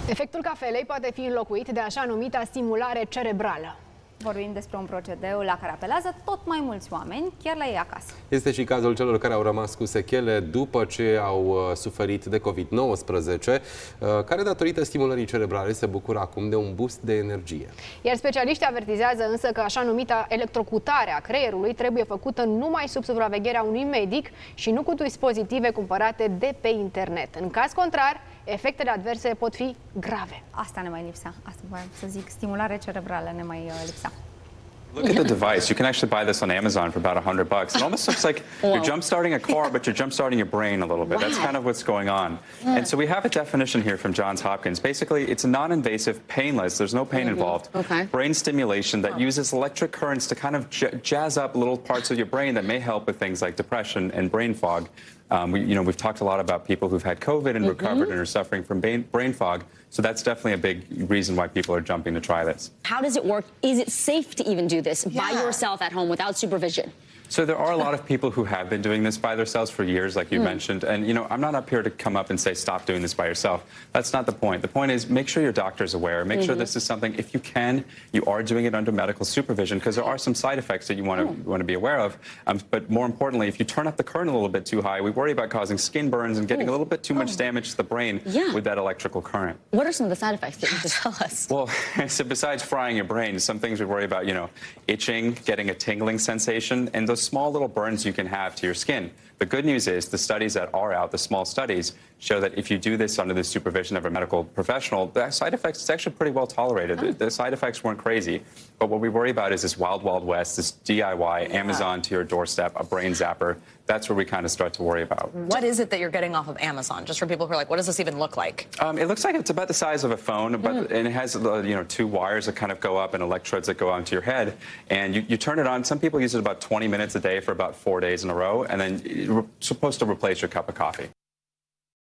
Efectul cafelei poate fi înlocuit de așa numita stimulare cerebrală. Vorbim despre un procedeu la care apelează tot mai mulți oameni, chiar la ei acasă. Este și cazul celor care au rămas cu sechele după ce au suferit de COVID-19, care datorită stimulării cerebrale se bucură acum de un boost de energie. Iar specialiștii avertizează însă că așa numita electrocutare a creierului trebuie făcută numai sub supravegherea unui medic și nu cu dispozitive cumpărate de pe internet. În caz contrar, efectele adverse pot fi grave. Asta ne mai lipsea. Asta voiam să zic, stimulare cerebrală ne mai lipsea. Look at the device. You can actually buy this on Amazon for about $100. It almost looks like you're jump-starting a car, but you're jump-starting your brain a little bit. That's kind of what's going on. And so we have a definition here from Johns Hopkins. Basically, it's a non-invasive, painless, there's no pain involved, brain stimulation that uses electric currents to kind of jazz up little parts of your brain that may help with things like depression and brain fog. We've talked a lot about people who've had COVID and recovered and are suffering from brain fog. So that's definitely a big reason why people are jumping to try this. How does it work? Is it safe to even do this by yourself at home without supervision? So there are a lot of people who have been doing this by themselves for years, like you mentioned. And, I'm not up here to come up and say, stop doing this by yourself. That's not the point. The point is make sure your doctor is aware. Make sure this is something, if you can, you are doing it under medical supervision, because there are some side effects that you want to be aware of. But more importantly, if you turn up the current a little bit too high, we worry about causing skin burns and getting a little bit too much damage to the brain with that electrical current. What are some of the side effects that you just tell us? Well, so besides frying your brain, some things we worry about, itching, getting a tingling sensation, and those small little burns you can have to your skin. The good news is the studies that are out, the small studies, show that if you do this under the supervision of a medical professional, the side effects is actually pretty well tolerated. The side effects weren't crazy. But what we worry about is this wild, wild west, this DIY, Amazon to your doorstep, a brain zapper. That's where we kind of start to worry about. What is it that you're getting off of Amazon? Just for people who are like, what does this even look like? It looks like it's about the size of a phone, and it has two wires that kind of go up and electrodes that go onto your head. And you turn it on. Some people use it about 20 minutes a day for about 4 days in a row, and then it's supposed to replace your cup of coffee.